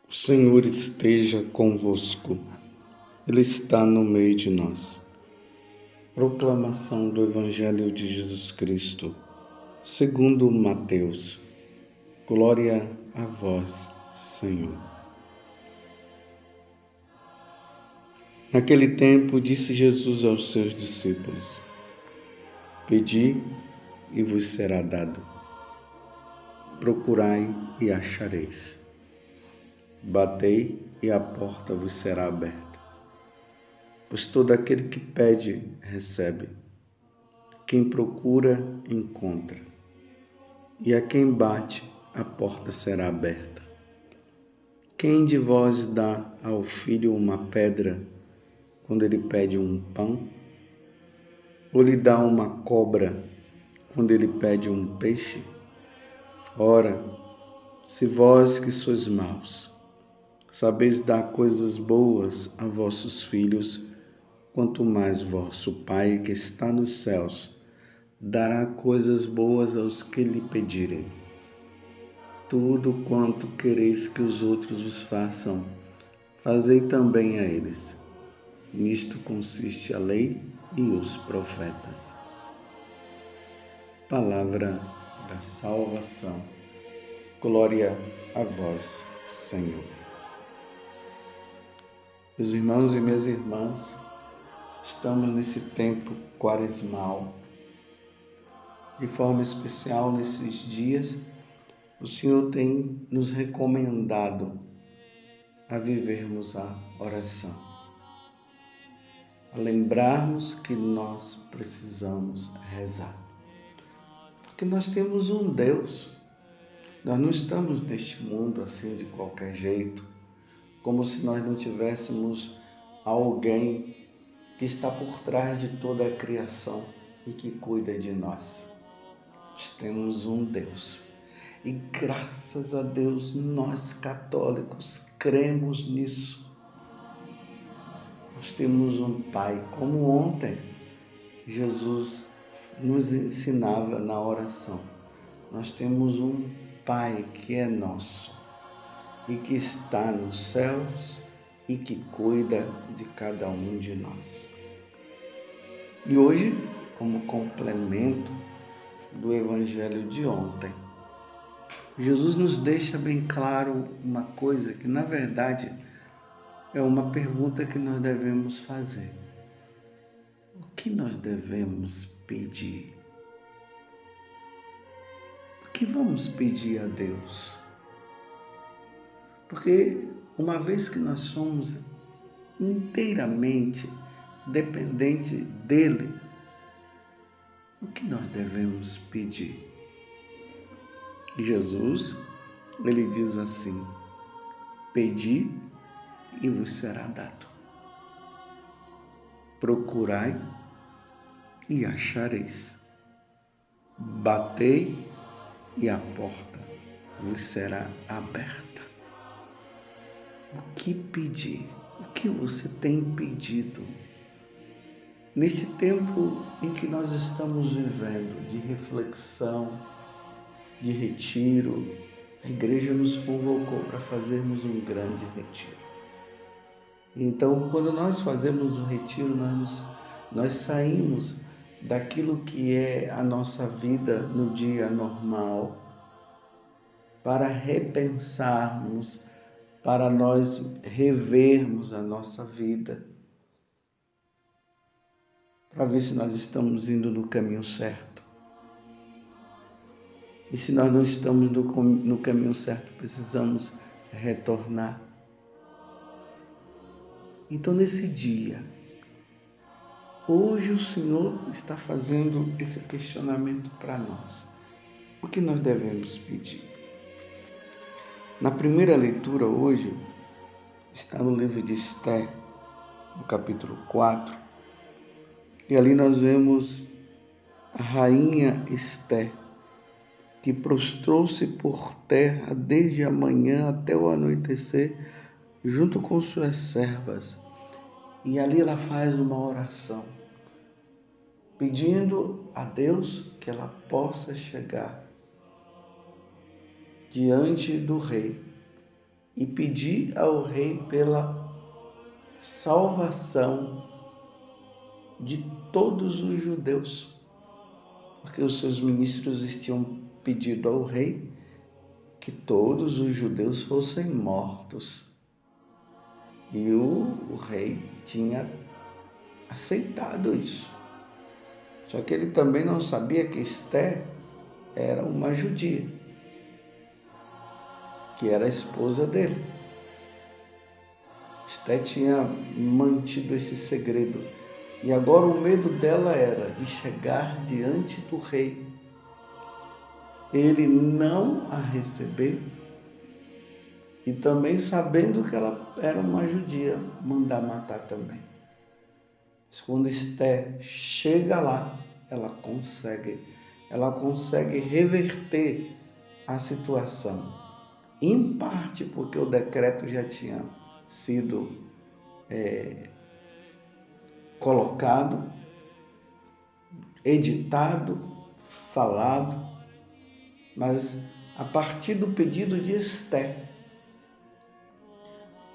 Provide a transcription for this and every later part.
O Senhor esteja convosco, Ele está no meio de nós. Proclamação do Evangelho de Jesus Cristo, segundo Mateus. Glória a vós, Senhor. Naquele tempo, disse Jesus aos seus discípulos: Pedi e vos será dado. Procurai e achareis. Batei e a porta vos será aberta. Pois todo aquele que pede, recebe. Quem procura, encontra. E a quem bate, a porta será aberta. Quem de vós dá ao filho uma pedra quando ele pede um pão? Ou lhe dá uma cobra quando ele pede um peixe? Ora, se vós que sois maus, sabeis dar coisas boas a vossos filhos, quanto mais vosso Pai que está nos céus dará coisas boas aos que lhe pedirem. Tudo quanto quereis que os outros vos façam, fazei também a eles. Nisto consiste a lei e os profetas. Palavra da salvação. Glória a vós, Senhor. Meus irmãos e minhas irmãs, estamos nesse tempo quaresmal. De forma especial, nesses dias, o Senhor tem nos recomendado a vivermos a oração, a lembrarmos que nós precisamos rezar. Porque nós temos um Deus, nós não estamos neste mundo assim de qualquer jeito, como se nós não tivéssemos alguém que está por trás de toda a criação e que cuida de nós. Nós temos um Deus. E graças a Deus, nós católicos cremos nisso. Nós temos um Pai, como ontem Jesus nos ensinava na oração. Nós temos um Pai que é nosso e que está nos céus e que cuida de cada um de nós. E hoje, como complemento do Evangelho de ontem, Jesus nos deixa bem claro uma coisa que, na verdade, é uma pergunta que nós devemos fazer. O que nós devemos pedir? O que vamos pedir a Deus? Porque uma vez que nós somos inteiramente dependentes dele, o que nós devemos pedir? Jesus, ele diz assim: Pedi e vos será dado. Procurai e achareis. Batei e a porta vos será aberta. O que pedir? O que você tem pedido? Neste tempo em que nós estamos vivendo de reflexão, de retiro, a igreja nos convocou para fazermos um grande retiro. Então, quando nós fazemos um retiro, nós saímos daquilo que é a nossa vida no dia normal para repensarmos, para nós revermos a nossa vida, para ver se nós estamos indo no caminho certo. E se nós não estamos no caminho certo, precisamos retornar. Então, nesse dia, hoje o Senhor está fazendo esse questionamento para nós. O que nós devemos pedir? Na primeira leitura hoje, está no livro de Esther, no capítulo 4, e ali nós vemos a rainha Esther, que prostrou-se por terra desde a manhã até o anoitecer, junto com suas servas. E ali ela faz uma oração, pedindo a Deus que ela possa chegar diante do rei e pedir ao rei pela salvação de todos os judeus, porque os seus ministros tinham pedido ao rei que todos os judeus fossem mortos. E o rei tinha aceitado isso. Só que ele também não sabia que Esté era uma judia, que era a esposa dele. Esté tinha mantido esse segredo. E agora o medo dela era de chegar diante do rei, ele não a receber e também, sabendo que ela era uma judia, mandar matar também. Mas quando Esté chega lá, ela consegue reverter a situação. Em parte porque o decreto já tinha sido colocado, editado, falado, mas a partir do pedido de Esté,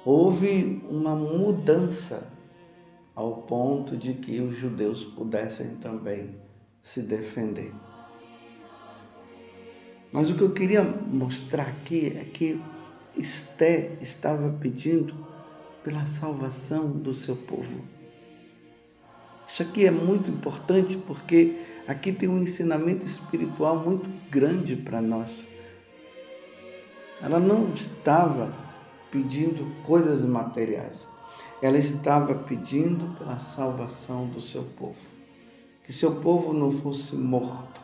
houve uma mudança ao ponto de que os judeus pudessem também se defender. Mas o que eu queria mostrar aqui é que Esté estava pedindo pela salvação do seu povo. Isso aqui é muito importante porque aqui tem um ensinamento espiritual muito grande para nós. Ela não estava pedindo coisas materiais. Ela estava pedindo pela salvação do seu povo. Que seu povo não fosse morto.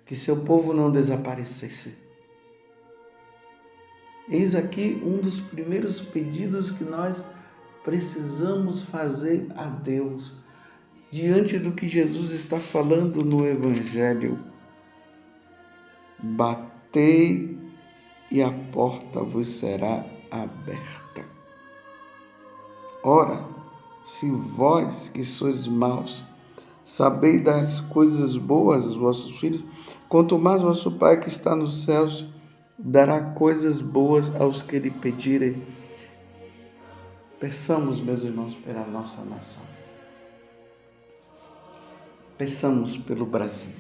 Que seu povo não desaparecesse. Eis aqui um dos primeiros pedidos que nós precisamos fazer a Deus, diante do que Jesus está falando no Evangelho. Batei e a porta vos será aberta. Ora, se vós que sois maus, sabeis das coisas boas aos vossos filhos, quanto mais vosso Pai que está nos céus dará coisas boas aos que lhe pedirem. Peçamos, meus irmãos, pela nossa nação. Peçamos pelo Brasil.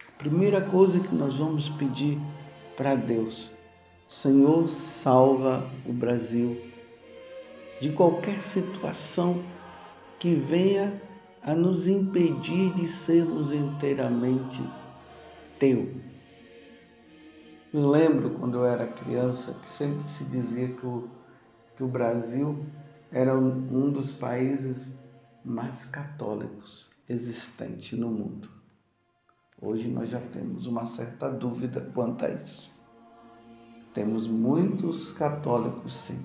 A primeira coisa que nós vamos pedir para Deus: Senhor, salva o Brasil de qualquer situação que venha a nos impedir de sermos inteiramente teu. Me lembro quando eu era criança que sempre se dizia que o Brasil era um dos países mais católicos existente no mundo. Hoje nós já temos uma certa dúvida quanto a isso. Temos muitos católicos, sim,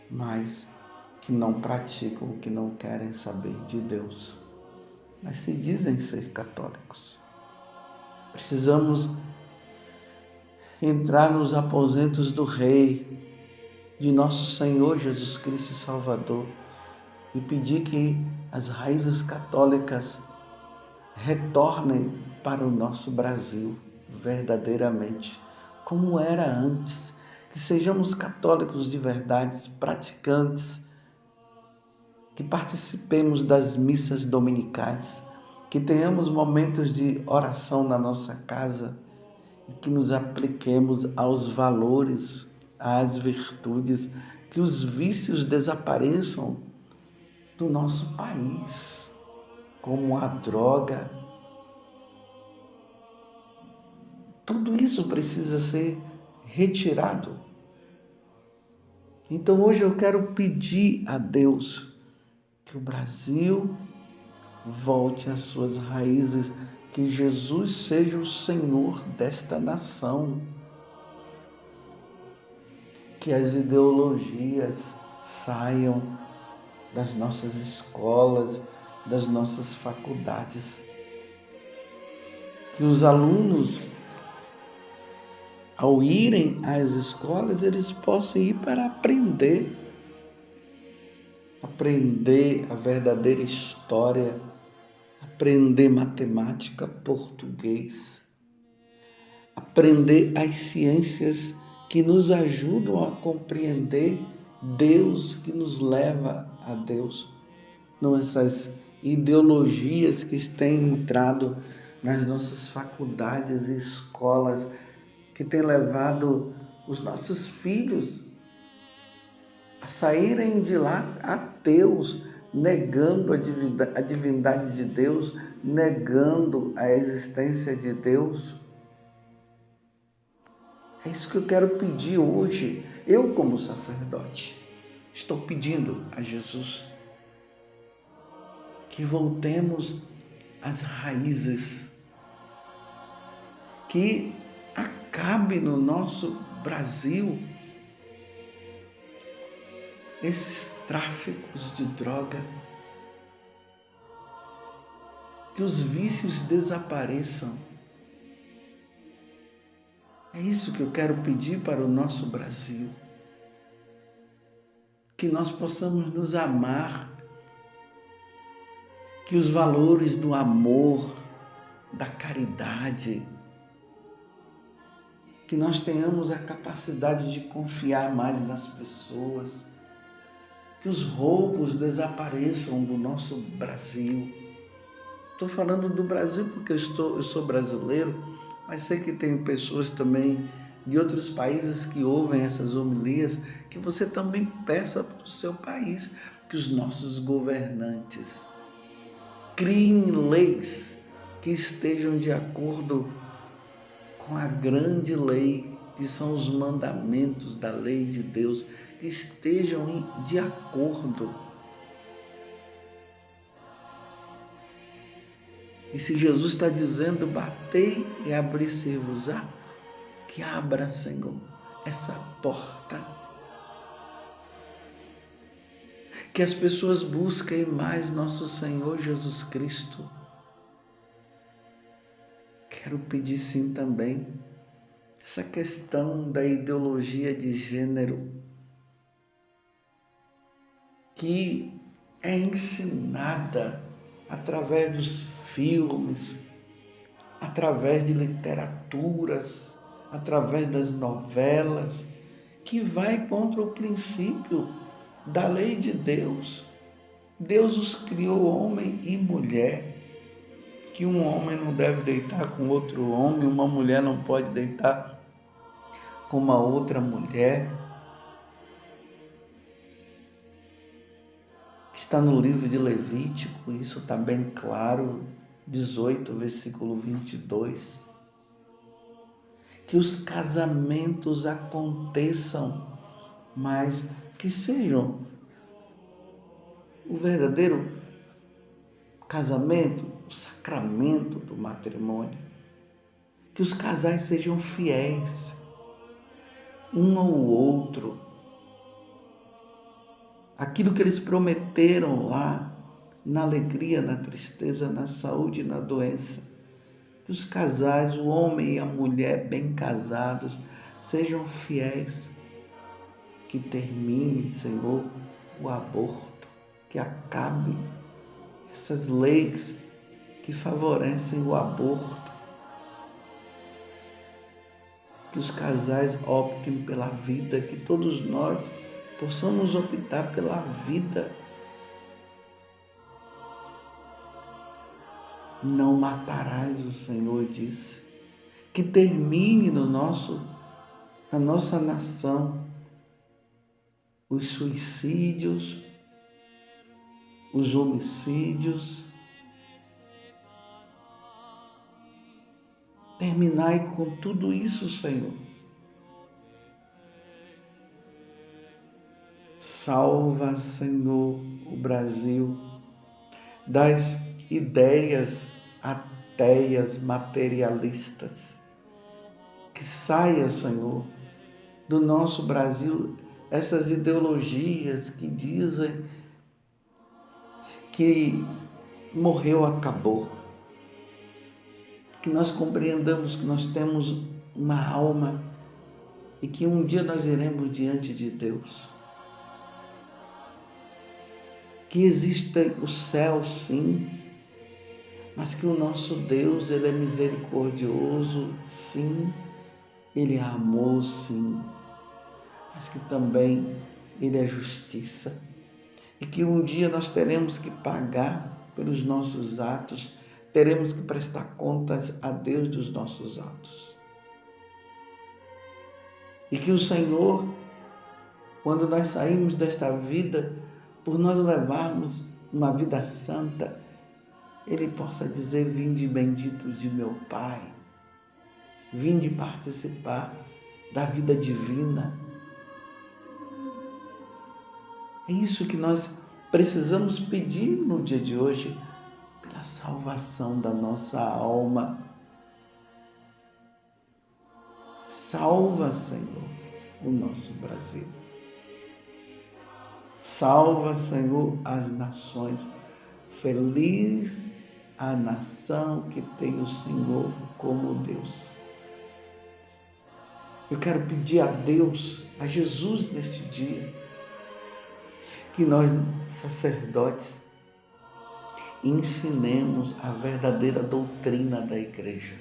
mas que não praticam, que não querem saber de Deus, mas se dizem ser católicos. Precisamos entrar nos aposentos do Rei, de nosso Senhor Jesus Cristo e Salvador, e pedir que as raízes católicas retornem para o nosso Brasil verdadeiramente, como era antes, que sejamos católicos de verdade, praticantes, que participemos das missas dominicais, que tenhamos momentos de oração na nossa casa e que nos apliquemos aos valores, às virtudes, que os vícios desapareçam do nosso país, como a droga. Tudo isso precisa ser retirado. Então hoje eu quero pedir a Deus que o Brasil volte às suas raízes, que Jesus seja o Senhor desta nação, que as ideologias saiam das nossas escolas, das nossas faculdades, que os alunos, ao irem às escolas, eles possam ir para aprender a verdadeira história, aprender matemática, português, aprender as ciências que nos ajudam a compreender Deus, que nos leva a Deus. Não essas ideologias que têm entrado nas nossas faculdades e escolas, que têm levado os nossos filhos a saírem de lá ateus, negando a divindade de Deus, negando a existência de Deus. É isso que eu quero pedir hoje. Eu, como sacerdote, estou pedindo a Jesus que voltemos às raízes, que acabe no nosso Brasil esses tráficos de droga, que os vícios desapareçam. É isso que eu quero pedir para o nosso Brasil, que nós possamos nos amar, que os valores do amor, da caridade, que nós tenhamos a capacidade de confiar mais nas pessoas, que os roubos desapareçam do nosso Brasil. Estou falando do Brasil porque eu sou brasileiro, mas sei que tem pessoas também de outros países que ouvem essas homilias, que você também peça para o seu país que os nossos governantes criem leis que estejam de acordo com a grande lei, que são os mandamentos da lei de Deus, que estejam de acordo. E se Jesus está dizendo, batei e abrir-se-vos-á, que abra, Senhor, essa porta. Que as pessoas busquem mais nosso Senhor Jesus Cristo. Quero pedir sim também essa questão da ideologia de gênero que é ensinada através dos filmes, através de literaturas, através das novelas, que vai contra o princípio da lei de Deus. Deus os criou homem e mulher, que um homem não deve deitar com outro homem, uma mulher não pode deitar com uma outra mulher. Está no livro de Levítico, isso está bem claro, 18, versículo 22. Que os casamentos aconteçam, mas que sejam o verdadeiro casamento, o sacramento do matrimônio. Que os casais sejam fiéis um ao outro. Aquilo que eles prometeram lá, na alegria, na tristeza, na saúde e na doença. Que os casais, o homem e a mulher bem casados, sejam fiéis. Que termine, Senhor, o aborto, que acabe essas leis que favorecem o aborto. Que os casais optem pela vida, que todos nós possamos optar pela vida. Não matarás, o Senhor disse. Que termine na nossa nação os suicídios, os homicídios. Terminai com tudo isso, Senhor. Salva, Senhor, o Brasil das ideias ateias, materialistas. Que saia, Senhor, do nosso Brasil essas ideologias que dizem que morreu, acabou. Que nós compreendamos que nós temos uma alma e que um dia nós iremos diante de Deus. Que existe o céu, sim, mas que o nosso Deus, Ele é misericordioso, sim, Ele é amor, sim, mas que também Ele é justiça. E que um dia nós teremos que pagar pelos nossos atos, teremos que prestar contas a Deus dos nossos atos. E que o Senhor, quando nós saímos desta vida, por nós levarmos uma vida santa, Ele possa dizer: vinde benditos de meu Pai, vinde participar da vida divina. É isso que nós precisamos pedir no dia de hoje, pela salvação da nossa alma. Salva, Senhor, o nosso Brasil. Salva, Senhor, as nações. Feliz a nação que tem o Senhor como Deus. Eu quero pedir a Deus, a Jesus neste dia, que nós, sacerdotes, ensinemos a verdadeira doutrina da igreja.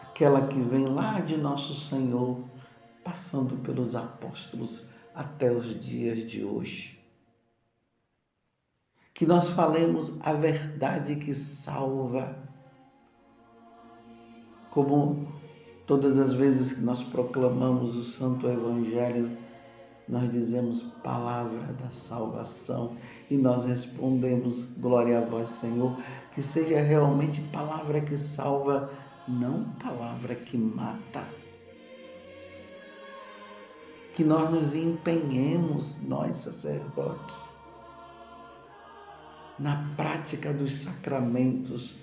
Aquela que vem lá de nosso Senhor, passando pelos apóstolos até os dias de hoje. Que nós falemos a verdade que salva, como todas as vezes que nós proclamamos o Santo Evangelho, nós dizemos palavra da salvação e nós respondemos: glória a vós, Senhor, que seja realmente palavra que salva, não palavra que mata. Que nós nos empenhemos, nós sacerdotes, na prática dos sacramentos,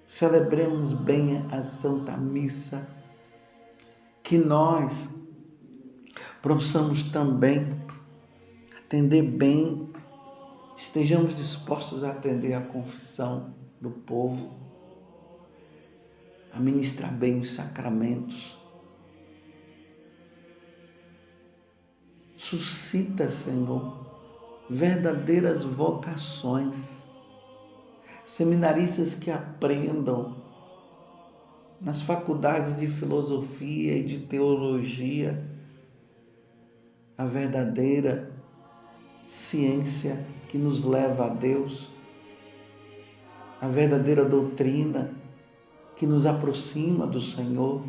celebremos bem a Santa Missa, que nós possamos também atender bem, estejamos dispostos a atender a confissão do povo, a ministrar bem os sacramentos. Suscita, Senhor, verdadeiras vocações, seminaristas que aprendam nas faculdades de filosofia e de teologia a verdadeira ciência que nos leva a Deus, a verdadeira doutrina que nos aproxima do Senhor,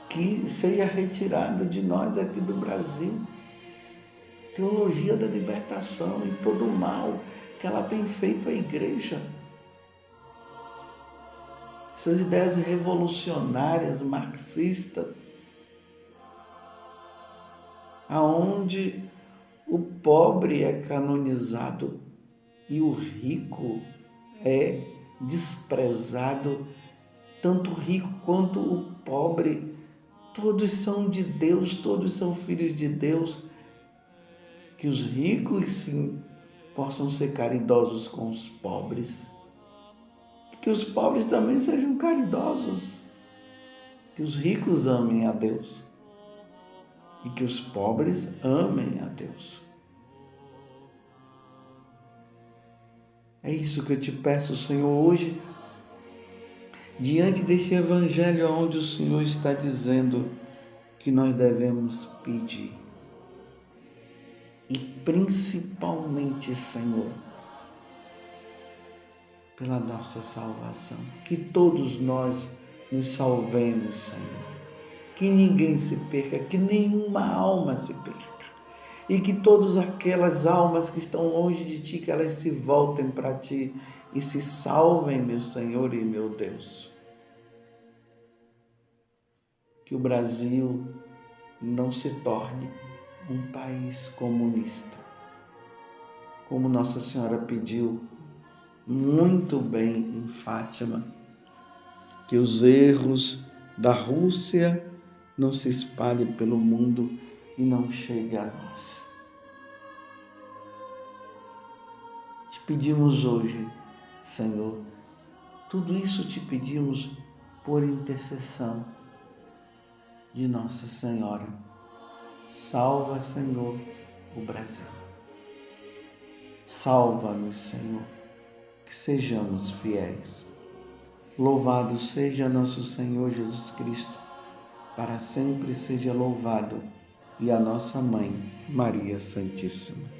que seja retirada de nós aqui do Brasil, teologia da libertação e todo o mal que ela tem feito à igreja. Essas ideias revolucionárias, marxistas, aonde o pobre é canonizado e o rico é desprezado, tanto o rico quanto o pobre, todos são de Deus, todos são filhos de Deus. Que os ricos, sim, possam ser caridosos com os pobres. E que os pobres também sejam caridosos. Que os ricos amem a Deus. E que os pobres amem a Deus. É isso que eu te peço, Senhor, hoje, diante deste evangelho onde o Senhor está dizendo que nós devemos pedir. E principalmente, Senhor, pela nossa salvação. Que todos nós nos salvemos, Senhor. Que ninguém se perca, que nenhuma alma se perca. E que todas aquelas almas que estão longe de Ti, que elas se voltem para Ti e se salvem, meu Senhor e meu Deus. Que o Brasil não se torne um país comunista, como Nossa Senhora pediu muito bem em Fátima, que os erros da Rússia não se espalhem pelo mundo e não cheguem a nós. Te pedimos hoje, Senhor, tudo isso te pedimos por intercessão de Nossa Senhora. Salva, Senhor, o Brasil. Salva-nos, Senhor, que sejamos fiéis. Louvado seja nosso Senhor Jesus Cristo, para sempre seja louvado, e a nossa Mãe, Maria Santíssima.